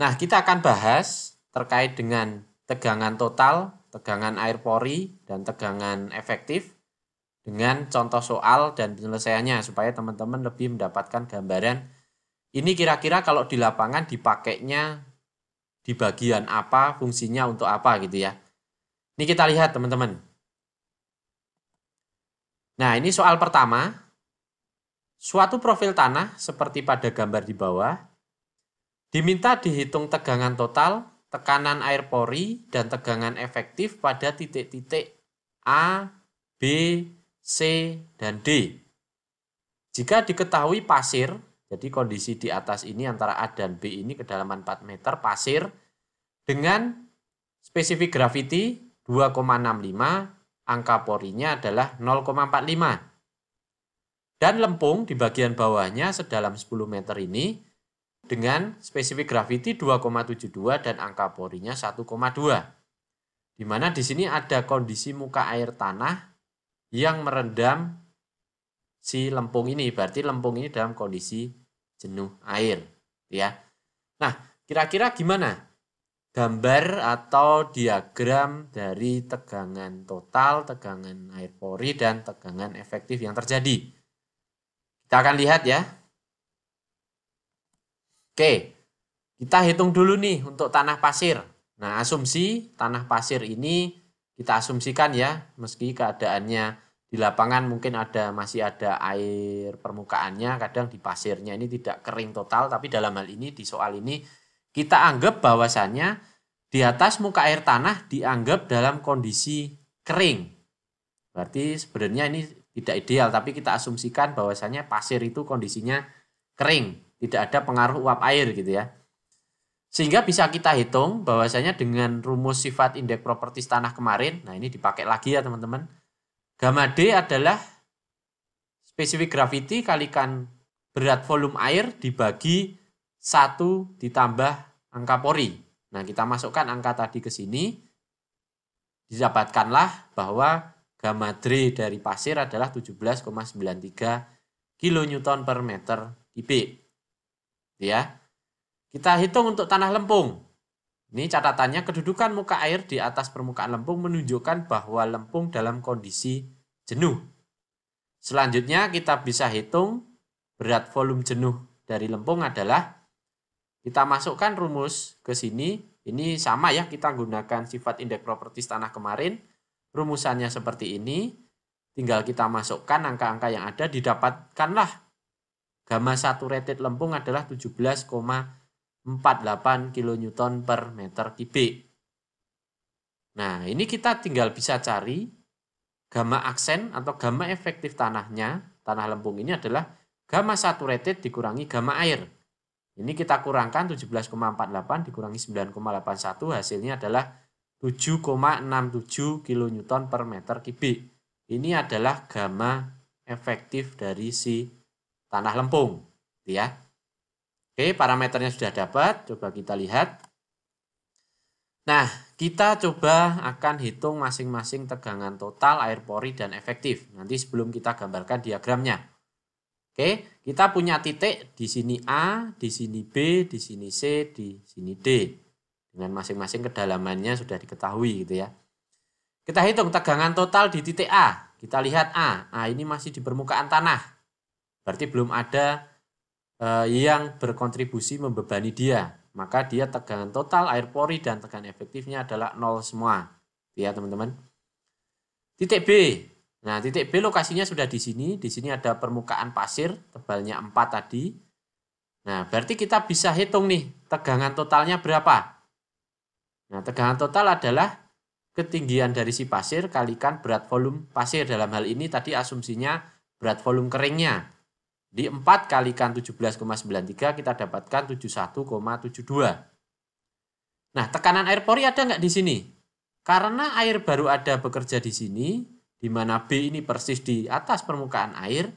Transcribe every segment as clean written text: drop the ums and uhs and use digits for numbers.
Nah, kita akan bahas terkait dengan tegangan total, tegangan air pori, dan tegangan efektif dengan contoh soal dan penyelesaiannya supaya teman-teman lebih mendapatkan gambaran ini kira-kira kalau di lapangan dipakainya di bagian apa, fungsinya untuk apa gitu ya. Ini kita lihat teman-teman. Nah, ini soal pertama. Suatu profil tanah seperti pada gambar di bawah, diminta dihitung tegangan total, tekanan air pori, dan tegangan efektif pada titik-titik A, B, C, dan D. Jika diketahui pasir, jadi kondisi di atas ini antara A dan B ini kedalaman 4 meter pasir, dengan spesifik graviti 2,65, angka porinya adalah 0,45. Dan lempung di bagian bawahnya sedalam 10 meter ini dengan spesifik graviti 2,72 dan angka porinya 1,2. Di mana di sini ada kondisi muka air tanah yang merendam si lempung ini. Berarti lempung ini dalam kondisi jenuh air, ya. Nah, kira-kira gimana gambar atau diagram dari tegangan total, tegangan air pori, dan tegangan efektif yang terjadi? Kita akan lihat ya. Oke, kita hitung dulu nih untuk tanah pasir. Nah, asumsi tanah pasir ini kita asumsikan ya, meski keadaannya di lapangan mungkin masih ada air permukaannya, kadang di pasirnya ini tidak kering total, tapi dalam hal ini di soal ini kita anggap bahwasannya di atas muka air tanah dianggap dalam kondisi kering. Berarti sebenarnya ini tidak ideal, tapi kita asumsikan bahwasannya pasir itu kondisinya kering, tidak ada pengaruh uap air gitu ya. Sehingga bisa kita hitung bahwasanya dengan rumus sifat indeks properties tanah kemarin, nah ini dipakai lagi ya teman-teman. Gamma D adalah spesifik gravity kalikan berat volume air dibagi 1 ditambah angka pori. Nah, kita masukkan angka tadi ke sini, didapatkanlah bahwa gamma D dari pasir adalah 17,93 kN per meter kubik. Ya. Kita hitung untuk tanah lempung. Ini catatannya kedudukan muka air di atas permukaan lempung menunjukkan bahwa lempung dalam kondisi jenuh. Selanjutnya kita bisa hitung berat volume jenuh dari lempung adalah kita masukkan rumus ke sini. Ini sama ya, kita gunakan sifat indeks properties tanah kemarin. Rumusannya seperti ini, tinggal kita masukkan angka-angka yang ada, didapatkanlah gamma saturated lempung adalah 17,48 kN per meter kubik. Nah, ini kita tinggal bisa cari gamma aksen atau gamma efektif tanahnya, tanah lempung ini adalah gamma saturated dikurangi gamma air. Ini kita kurangkan 17,48 dikurangi 9,81, hasilnya adalah 7,67 kN per meter kubik. Ini adalah gamma efektif dari si tanah lempung, ya. Oke, parameternya sudah dapat, coba kita lihat. Nah, kita coba akan hitung masing-masing tegangan total, air pori, dan efektif. Nanti sebelum kita gambarkan diagramnya. Oke, kita punya titik di sini A, di sini B, di sini C, di sini D. Dengan masing-masing kedalamannya sudah diketahui gitu ya. Kita hitung tegangan total di titik A. Kita lihat A. A ini masih di permukaan tanah. Berarti belum ada yang berkontribusi membebani dia. Maka dia tegangan total, air pori, dan tegangan efektifnya adalah 0 semua. Ya teman-teman. Titik B. Nah, titik B lokasinya sudah di sini. Di sini ada permukaan pasir, tebalnya 4 tadi. Nah, berarti kita bisa hitung nih, tegangan totalnya berapa. Nah, tegangan total adalah ketinggian dari si pasir kalikan berat volume pasir. Dalam hal ini tadi asumsinya berat volume keringnya. Di 4 kalikan 17,93 kita dapatkan 71,72. Nah, tekanan air pori ada nggak di sini? Karena air baru ada bekerja di sini, di mana B ini persis di atas permukaan air,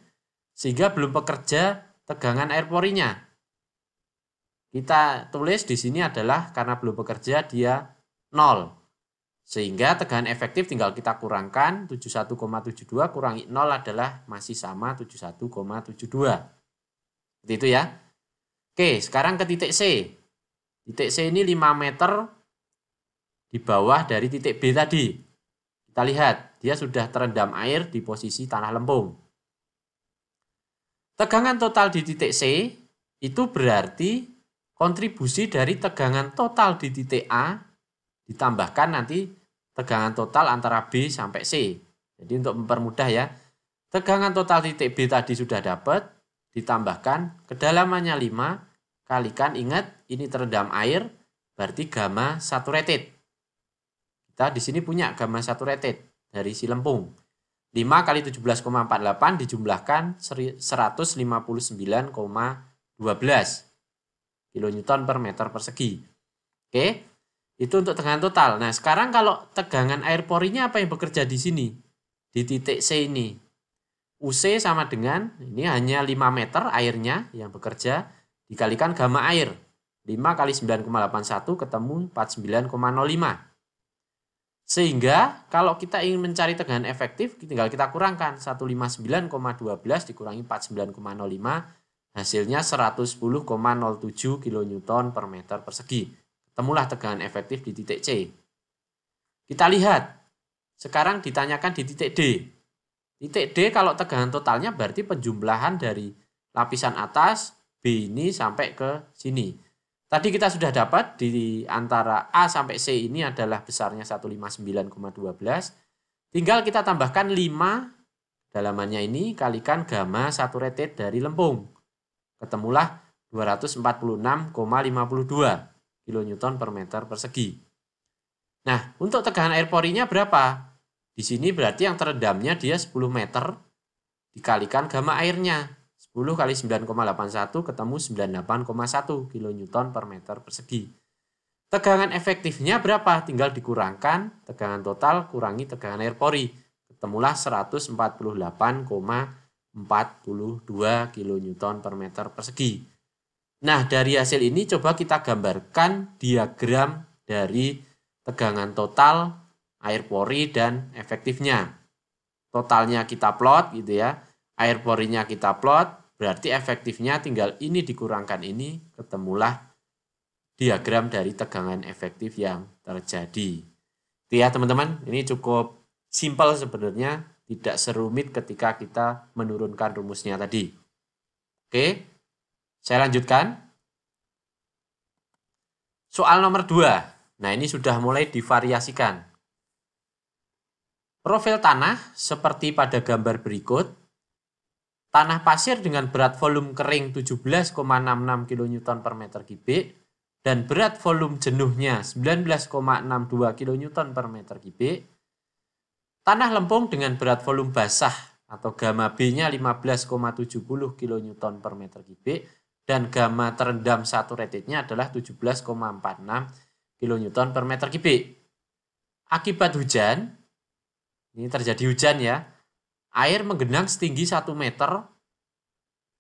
sehingga belum bekerja tegangan air porinya. Kita tulis di sini adalah karena belum bekerja dia 0. Sehingga tegangan efektif tinggal kita kurangkan 71,72 kurangi 0 adalah masih sama 71,72. Seperti itu ya. Oke, sekarang ke titik C. Titik C ini 5 meter di bawah dari titik B tadi. Kita lihat, dia sudah terendam air di posisi tanah lempung. Tegangan total di titik C itu berarti kontribusi dari tegangan total di titik A ditambahkan nanti tegangan total antara B sampai C. Jadi untuk mempermudah ya, tegangan total titik B tadi sudah dapat, ditambahkan kedalamannya 5, kalikan, ingat ini terendam air, berarti gamma saturated. Kita di sini punya gamma saturated dari si lempung. 5 kali 17,48 dijumlahkan 159,12 kilonewton per meter persegi. Oke, itu untuk tegangan total. Nah, sekarang kalau tegangan air porinya apa yang bekerja di sini? Di titik C ini. UC sama dengan, ini hanya 5 meter airnya yang bekerja, dikalikan gamma air. 5 kali 9,81 ketemu 49,05. Sehingga kalau kita ingin mencari tegangan efektif, tinggal kita kurangkan 159,12 dikurangi 49,05, hasilnya 110,07 kilonewton per meter persegi. Ketemulah tegangan efektif di titik C. Kita lihat, sekarang ditanyakan di titik D. Titik D kalau tegangan totalnya berarti penjumlahan dari lapisan atas B ini sampai ke sini. Tadi kita sudah dapat di antara A sampai C ini adalah besarnya 159,12. Tinggal kita tambahkan 5 dalamannya ini kalikan gamma saturated dari lempung. Ketemulah 246,52 kilonewton per meter persegi. Nah, untuk tegangan air porinya berapa? Di sini berarti yang terendamnya dia 10 meter dikalikan gamma airnya. 10 kali 9,81 ketemu 98,1 kilonewton per meter persegi. Tegangan efektifnya berapa? Tinggal dikurangkan tegangan total kurangi tegangan air pori. Ketemulah 148,42 kilonewton per meter persegi. Nah, dari hasil ini coba kita gambarkan diagram dari tegangan total, air pori, dan efektifnya. Totalnya kita plot gitu ya, air porinya kita plot, berarti efektifnya tinggal ini dikurangkan ini, ketemulah diagram dari tegangan efektif yang terjadi. Itu ya teman-teman, ini cukup simpel sebenarnya, tidak serumit ketika kita menurunkan rumusnya tadi. Oke, saya lanjutkan. Soal nomor 2. Nah, ini sudah mulai divariasikan. Profil tanah seperti pada gambar berikut. Tanah pasir dengan berat volume kering 17,66 kilonewton per meter kubik dan berat volume jenuhnya 19,62 kilonewton per meter kubik. Tanah lempung dengan berat volume basah atau gamma B-nya 15,70 kilonewton per meter kubik dan gamma terendam saturatednya adalah 17,46 kilonewton per meter kubik. Akibat hujan, ini terjadi hujan ya, air menggenang setinggi 1 meter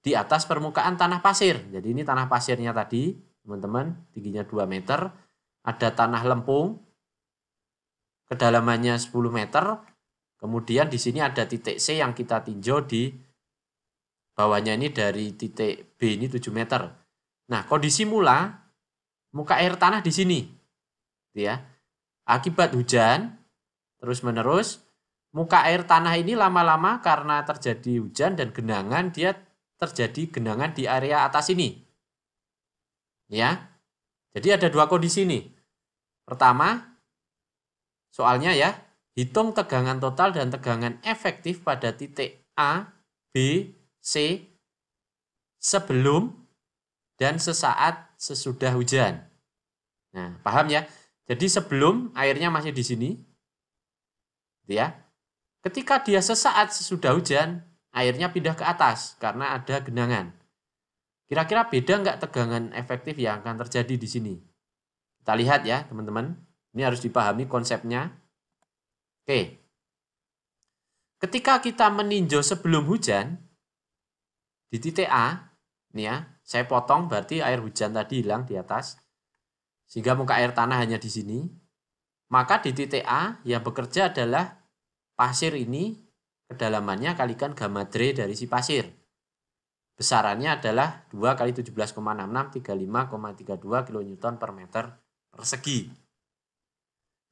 di atas permukaan tanah pasir. Jadi ini tanah pasirnya tadi, teman-teman, tingginya 2 meter. Ada tanah lempung, kedalamannya 10 meter. Kemudian di sini ada titik C yang kita tinjau di bawahnya ini dari titik B ini 7 meter. Nah, kondisi mula, muka air tanah di sini. Ya. Akibat hujan, terus-menerus, muka air tanah ini lama-lama karena terjadi hujan dan genangan, dia terjadi genangan di area atas ini. Ya. Jadi ada dua kondisi nih. Pertama, soalnya ya, hitung tegangan total dan tegangan efektif pada titik A, B, C sebelum dan sesaat sesudah hujan. Nah, paham ya? Jadi sebelum airnya masih di sini. Ya. Ketika dia sesaat sesudah hujan, airnya pindah ke atas karena ada genangan. Kira-kira beda nggak tegangan efektif yang akan terjadi di sini? Kita lihat ya teman-teman. Ini harus dipahami konsepnya. Oke. Ketika kita meninjau sebelum hujan, di titik A, ini ya, saya potong berarti air hujan tadi hilang di atas. Sehingga muka air tanah hanya di sini. Maka di titik A yang bekerja adalah pasir ini, kedalamannya kalikan gamma dre dari si pasir. besarannya adalah 2 kali 17,66, 35,32 kN per meter persegi.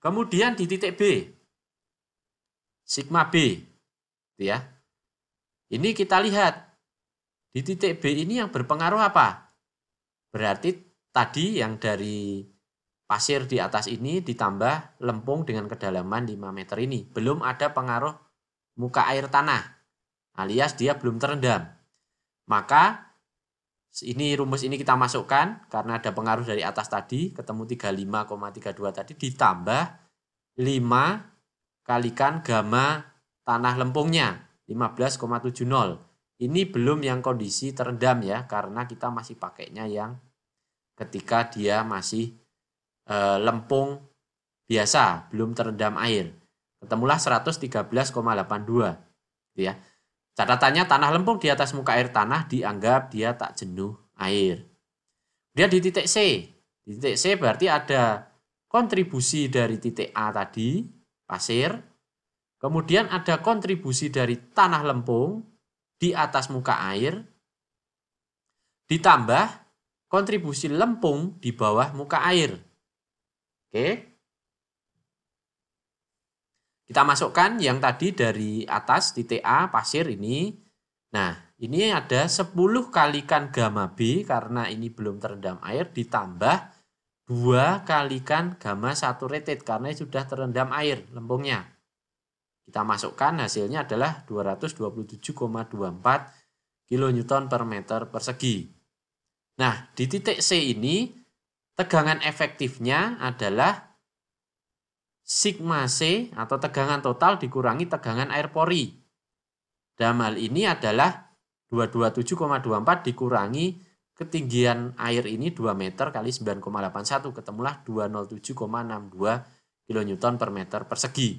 Kemudian di titik B, sigma B, gitu ya. Ini kita lihat, di titik B ini yang berpengaruh apa? Berarti tadi yang dari pasir di atas ini ditambah lempung dengan kedalaman 5 meter ini. Belum ada pengaruh muka air tanah, alias dia belum terendam. Maka ini rumus ini kita masukkan karena ada pengaruh dari atas tadi, ketemu 35,32 tadi ditambah 5 kalikan gamma tanah lempungnya 15,70. Ini belum yang kondisi terendam ya, karena kita masih pakainya yang ketika dia masih lempung biasa, belum terendam air. Ketemulah 113,82 gitu ya. Catatannya tanah lempung di atas muka air tanah dianggap dia tak jenuh air. Dia di titik C. Di titik C berarti ada kontribusi dari titik A tadi, pasir. Kemudian ada kontribusi dari tanah lempung di atas muka air. Ditambah kontribusi lempung di bawah muka air. Oke. Kita masukkan yang tadi dari atas titik A pasir ini. Nah, ini ada 10 kalikan gamma B karena ini belum terendam air ditambah 2 kalikan gamma saturated karena sudah terendam air lempungnya. Kita masukkan hasilnya adalah 227,24 kN per meter persegi. Nah, di titik C ini tegangan efektifnya adalah sigma C atau tegangan total dikurangi tegangan air pori. Dalam hal ini adalah 227,24 dikurangi ketinggian air ini 2 meter kali 9,81. Ketemulah 207,62 kN per meter persegi.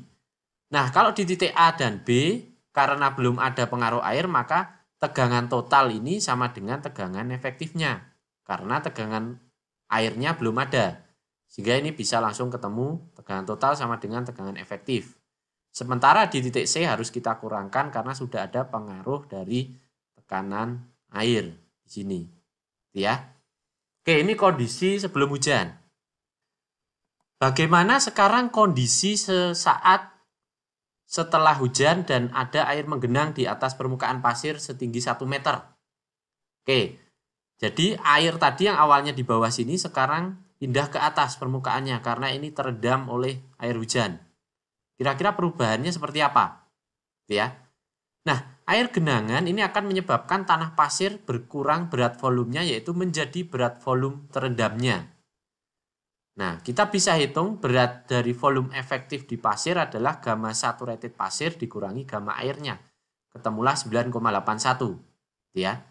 Nah, kalau di titik A dan B, karena belum ada pengaruh air, maka tegangan total ini sama dengan tegangan efektifnya. Karena tegangan airnya belum ada. Sehingga ini bisa langsung ketemu tegangan total sama dengan tegangan efektif. Sementara di titik C harus kita kurangkan karena sudah ada pengaruh dari tekanan air di sini. Ya. Oke, ini kondisi sebelum hujan. Bagaimana sekarang kondisi sesaat setelah hujan dan ada air menggenang di atas permukaan pasir setinggi 1 meter? Oke, jadi air tadi yang awalnya di bawah sini sekarang pindah ke atas permukaannya karena ini terendam oleh air hujan. Kira-kira perubahannya seperti apa? Ya. Nah, air genangan ini akan menyebabkan tanah pasir berkurang berat volumenya yaitu menjadi berat volume terendamnya. Nah, kita bisa hitung berat dari volume efektif di pasir adalah gamma saturated pasir dikurangi gamma airnya. Ketemulah 9,81. Ya.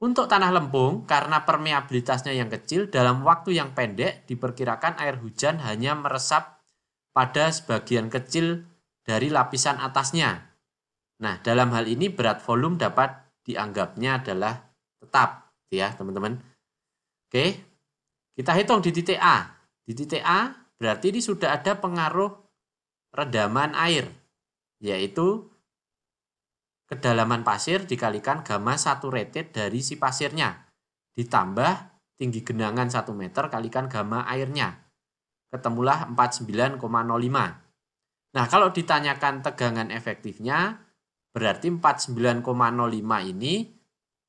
Untuk tanah lempung, karena permeabilitasnya yang kecil, dalam waktu yang pendek diperkirakan air hujan hanya meresap pada sebagian kecil dari lapisan atasnya. Nah, dalam hal ini berat volume dapat dianggapnya adalah tetap, ya teman-teman. Oke, kita hitung di titik A. Di titik A berarti ini sudah ada pengaruh redaman air, yaitu kedalaman pasir dikalikan gamma saturated dari si pasirnya. Ditambah tinggi genangan 1 meter kalikan gamma airnya. Ketemulah 49,05. Nah, kalau ditanyakan tegangan efektifnya, berarti 49,05 ini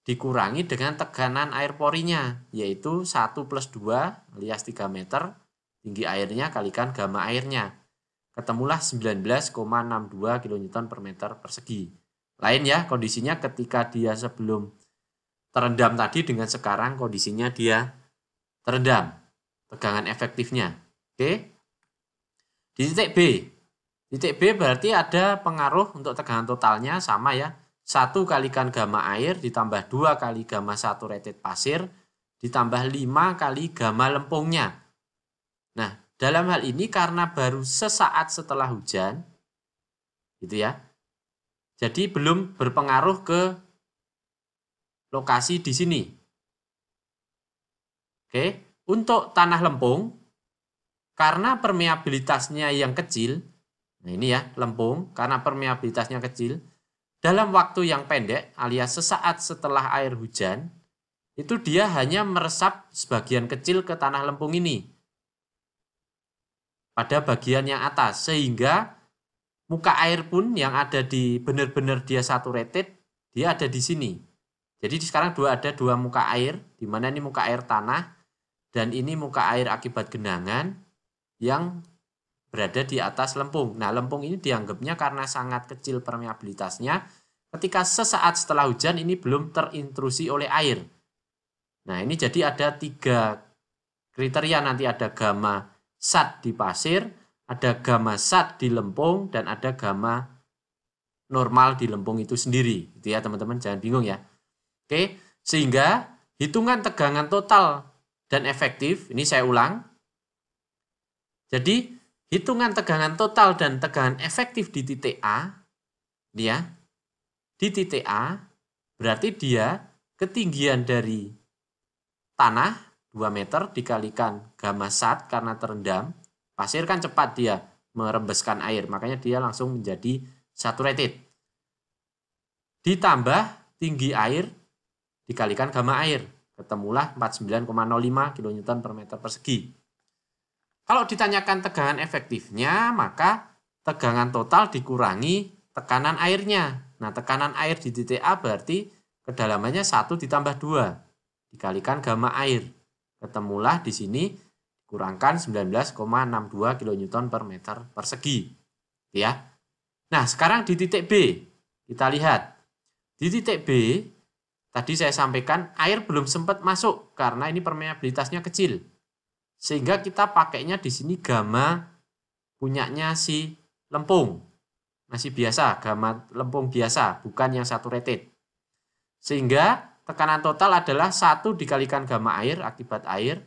dikurangi dengan tekanan air porinya, yaitu 1 plus 2 alias 3 meter, tinggi airnya kalikan gamma airnya. Ketemulah 19,62 kN per meter persegi. Lain ya kondisinya ketika dia sebelum terendam tadi dengan sekarang kondisinya dia terendam. Tegangan efektifnya. Oke. Di titik B. Titik B berarti ada pengaruh untuk tegangan totalnya sama ya. 1 kalikan gamma air ditambah 2 kali gamma saturated pasir ditambah 5 kali gamma lempungnya. Nah, dalam hal ini karena baru sesaat setelah hujan, gitu ya. Jadi belum berpengaruh ke lokasi di sini. Oke, untuk tanah lempung, karena permeabilitasnya yang kecil, nah ini ya lempung, karena permeabilitasnya kecil, dalam waktu yang pendek alias sesaat setelah air hujan, itu dia hanya meresap sebagian kecil ke tanah lempung ini pada bagian yang atas, sehingga muka air pun yang ada di benar-benar dia saturated, dia ada di sini. Jadi sekarang ada dua muka air, di mana ini muka air tanah dan ini muka air akibat genangan yang berada di atas lempung. Nah, lempung ini dianggapnya karena sangat kecil permeabilitasnya, ketika sesaat setelah hujan ini belum terintrusi oleh air. Nah, ini jadi ada 3 kriteria, nanti ada gamma SAT di pasir, ada gamma SAT di lempung, dan ada gamma normal di lempung itu sendiri. Gitu ya teman-teman, jangan bingung ya. Oke, sehingga hitungan tegangan total dan efektif, ini saya ulang. Jadi, hitungan tegangan total dan tegangan efektif di titik A, dia di titik A berarti dia ketinggian dari tanah 2 meter dikalikan gamma SAT karena terendam. Pasir kan cepat dia merembeskan air, makanya dia langsung menjadi saturated. Ditambah tinggi air dikalikan gamma air, ketemulah 49,05 kN per meter persegi. Kalau ditanyakan tegangan efektifnya, maka tegangan total dikurangi tekanan airnya. Nah, tekanan air di titik A berarti kedalamannya 1 ditambah 2 dikalikan gamma air. Ketemulah di sini kurangkan 19,62 kN per meter persegi. Ya. Nah, sekarang di titik B, kita lihat. Di titik B, tadi saya sampaikan air belum sempat masuk karena ini permeabilitasnya kecil. Sehingga kita pakainya di sini gamma punyanya si lempung. Masih biasa, gamma lempung biasa, bukan yang saturated. Sehingga tekanan total adalah 1 dikalikan gamma air akibat air,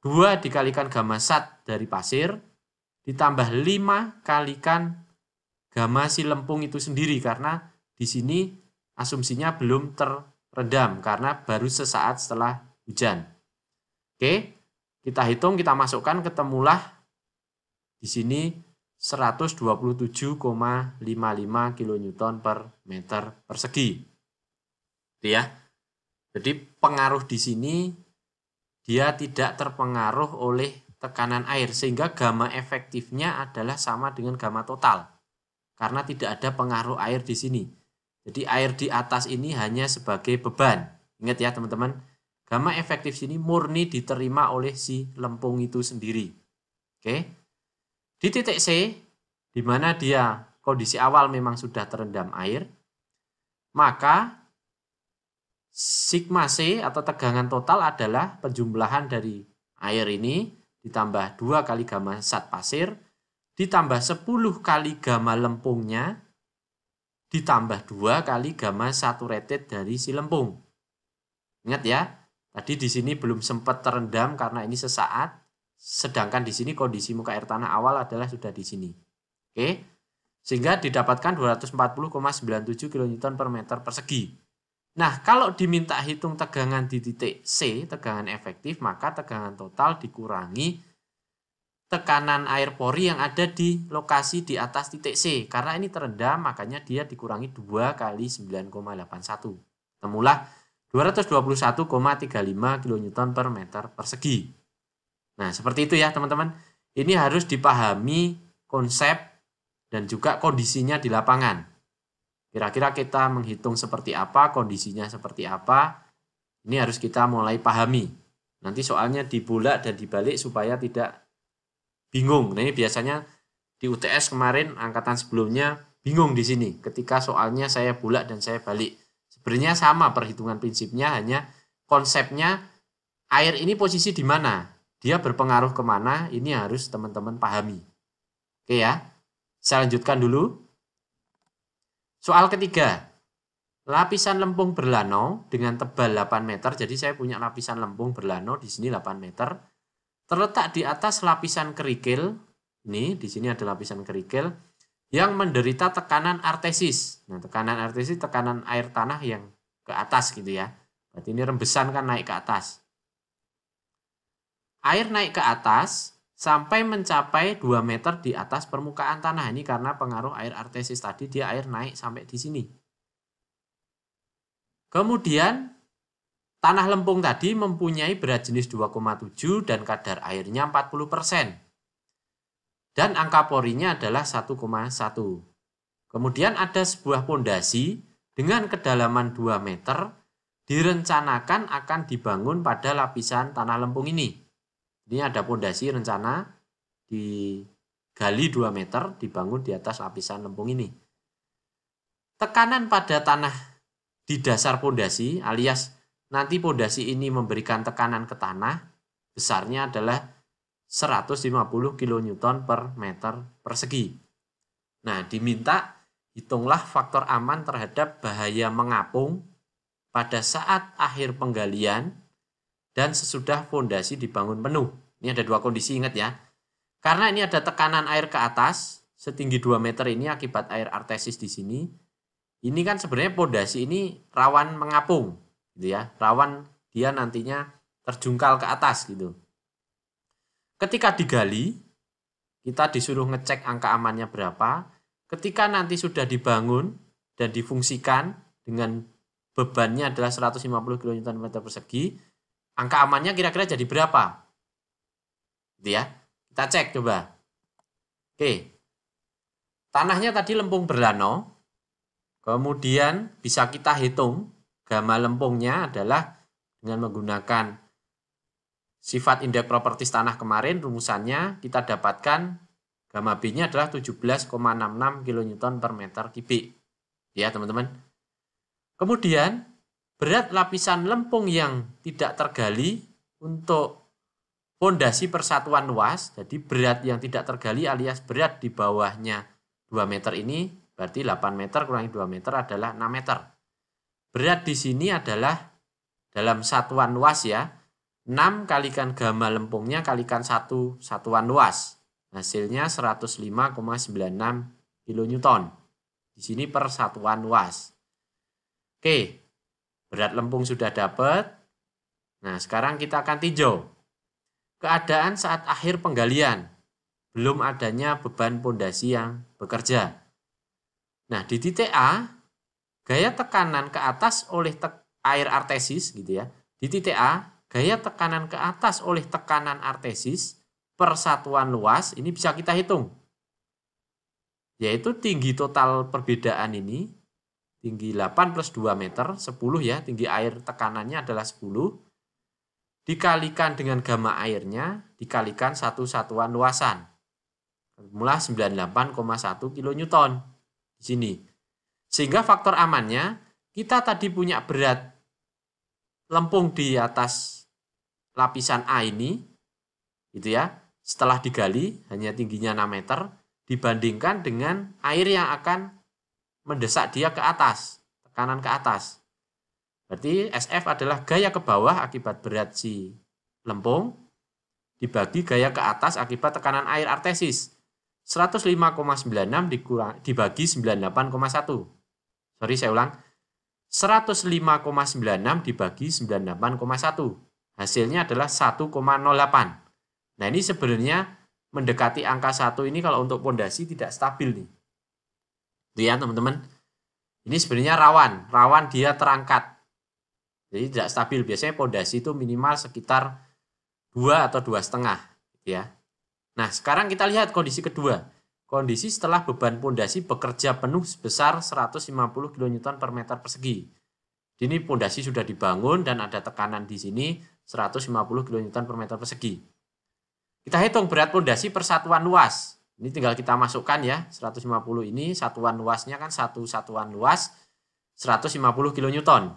2 dikalikan gamma SAT dari pasir, ditambah 5 kalikan gamma si lempung itu sendiri, karena di sini asumsinya belum terendam karena baru sesaat setelah hujan. Oke. Kita hitung, kita masukkan, ketemulah di sini 127,55 kN per meter persegi. Ya. Jadi pengaruh di sini dia tidak terpengaruh oleh tekanan air, sehingga gamma efektifnya adalah sama dengan gamma total. Karena tidak ada pengaruh air di sini. Jadi air di atas ini hanya sebagai beban. Ingat ya teman-teman. Gamma efektif sini murni diterima oleh si lempung itu sendiri. Oke. Di titik C, di mana dia kondisi awal memang sudah terendam air, maka sigma C atau tegangan total adalah penjumlahan dari air ini ditambah 2 kali gamma SAT pasir, ditambah 10 kali gamma lempungnya, ditambah 2 kali gamma saturated dari si lempung. Ingat ya. Tadi di sini belum sempat terendam karena ini sesaat, sedangkan di sini kondisi muka air tanah awal adalah sudah di sini. Oke. Sehingga didapatkan 240,97 kN per meter persegi. Nah, kalau diminta hitung tegangan di titik C, tegangan efektif, maka tegangan total dikurangi tekanan air pori yang ada di lokasi di atas titik C. Karena ini terendam, makanya dia dikurangi 2 kali 9,81. Temulah 221,35 kN per meter persegi. Nah, seperti itu ya teman-teman. Ini harus dipahami konsep dan juga kondisinya di lapangan. Kira-kira kita menghitung seperti apa, kondisinya seperti apa, ini harus kita mulai pahami. Nanti soalnya dibolak dan dibalik supaya tidak bingung. Nah, ini biasanya di UTS kemarin angkatan sebelumnya bingung di sini ketika soalnya saya bolak dan saya balik. Sebenarnya sama perhitungan prinsipnya, hanya konsepnya air ini posisi di mana, dia berpengaruh kemana, ini harus teman-teman pahami. Oke ya, saya lanjutkan dulu. Soal ketiga, lapisan lempung berlano dengan tebal 8 meter, jadi saya punya lapisan lempung berlano di sini 8 meter, terletak di atas lapisan kerikil, ini di sini ada lapisan kerikil, yang menderita tekanan artesis. Nah, tekanan artesis tekanan air tanah yang ke atas gitu ya. Berarti ini rembesan kan naik ke atas. Air naik ke atas sampai mencapai 2 meter di atas permukaan tanah. Ini karena pengaruh air artesis tadi, dia air naik sampai di sini. Kemudian tanah lempung tadi mempunyai berat jenis 2,7 dan kadar airnya 40%. Dan angka porinya adalah 1,1. Kemudian ada sebuah pondasi dengan kedalaman 2 meter direncanakan akan dibangun pada lapisan tanah lempung ini. Ini ada pondasi rencana digali 2 meter dibangun di atas lapisan lempung ini. Tekanan pada tanah di dasar pondasi alias nanti pondasi ini memberikan tekanan ke tanah besarnya adalah 150 kN per meter persegi. Nah, diminta hitunglah faktor aman terhadap bahaya mengapung pada saat akhir penggalian dan sesudah fondasi dibangun penuh. Ini ada dua kondisi, ingat ya. Karena ini ada tekanan air ke atas setinggi 2 meter ini akibat air artesis di sini. Ini kan sebenarnya fondasi ini rawan mengapung, gitu ya. Rawan dia nantinya terjungkal ke atas gitu. Ketika digali, kita disuruh ngecek angka amannya berapa. Ketika nanti sudah dibangun dan difungsikan dengan bebannya adalah 150 kN per persegi, angka amannya kira-kira jadi berapa? Gitu ya. Kita cek coba. Oke. Tanahnya tadi lempung berlano. Kemudian bisa kita hitung gamma lempungnya adalah dengan menggunakan sifat indeks properties tanah kemarin, rumusannya kita dapatkan gamma B-nya adalah 17,66 kN per meter kubik. Ya, teman-teman. Kemudian, berat lapisan lempung yang tidak tergali untuk fondasi persatuan luas, jadi berat yang tidak tergali alias berat di bawahnya 2 meter ini, berarti 8 meter kurangi 2 meter adalah 6 meter. Berat di sini adalah dalam satuan luas ya, 6 kalikan gamma lempungnya kalikan 1 satuan luas. Hasilnya 105,96 kN. Di sini per satuan luas. Oke, berat lempung sudah dapat. Nah, sekarang kita akan tinjau keadaan saat akhir penggalian. Belum adanya beban pondasi yang bekerja. Nah, di titik A, gaya tekanan ke atas oleh air artesis, gitu ya. Di titik A, gaya tekanan ke atas oleh tekanan artesis per satuan luas, ini bisa kita hitung. Yaitu tinggi total perbedaan ini, tinggi 8 plus 2 meter, 10 ya, tinggi air tekanannya adalah 10, dikalikan dengan gamma airnya, dikalikan satu satuan luasan. Formula 98,1 kN di sini. Sehingga faktor amannya, kita tadi punya berat lempung di atas lapisan A ini, gitu ya, setelah digali, hanya tingginya 6 meter, dibandingkan dengan air yang akan mendesak dia ke atas, tekanan ke atas. Berarti SF adalah gaya ke bawah akibat berat si lempung dibagi gaya ke atas akibat tekanan air artesis. 105,96 dibagi 98,1. Sorry, saya ulang. 105,96 dibagi 98,1. Hasilnya adalah 1,08. Nah, ini sebenarnya mendekati angka 1 ini kalau untuk pondasi tidak stabil nih. Itu ya teman-teman. Ini sebenarnya rawan dia terangkat. Jadi tidak stabil. Biasanya pondasi itu minimal sekitar 2 atau 2,5 gitu ya. Nah, sekarang kita lihat kondisi kedua. Kondisi setelah beban pondasi bekerja penuh sebesar 150 kN per meter persegi. Ini pondasi sudah dibangun dan ada tekanan di sini 150 kN per meter persegi. Kita hitung berat pondasi per satuan luas. Ini tinggal kita masukkan ya, 150 ini satuan luasnya kan satu satuan luas 150 kN.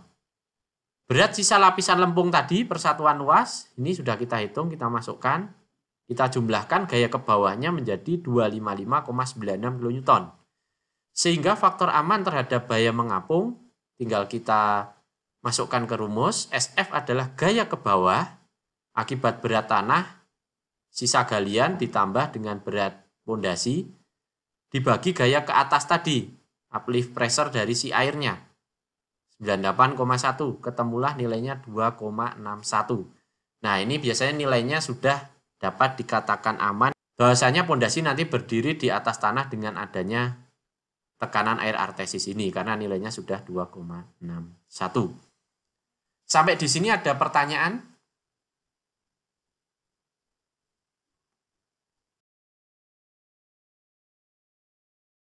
Berat sisa lapisan lempung tadi per satuan luas, ini sudah kita hitung, kita masukkan, kita jumlahkan gaya ke bawahnya menjadi 255,96 kN. Sehingga faktor aman terhadap bahaya mengapung, tinggal kita masukkan ke rumus, SF adalah gaya ke bawah akibat berat tanah, sisa galian ditambah dengan berat pondasi dibagi gaya ke atas tadi, uplift pressure dari si airnya 98,1, ketemulah nilainya 2,61. Nah, ini biasanya nilainya sudah dapat dikatakan aman bahwasanya pondasi nanti berdiri di atas tanah dengan adanya tekanan air artesis ini karena nilainya sudah 2,61. Sampai di sini ada pertanyaan?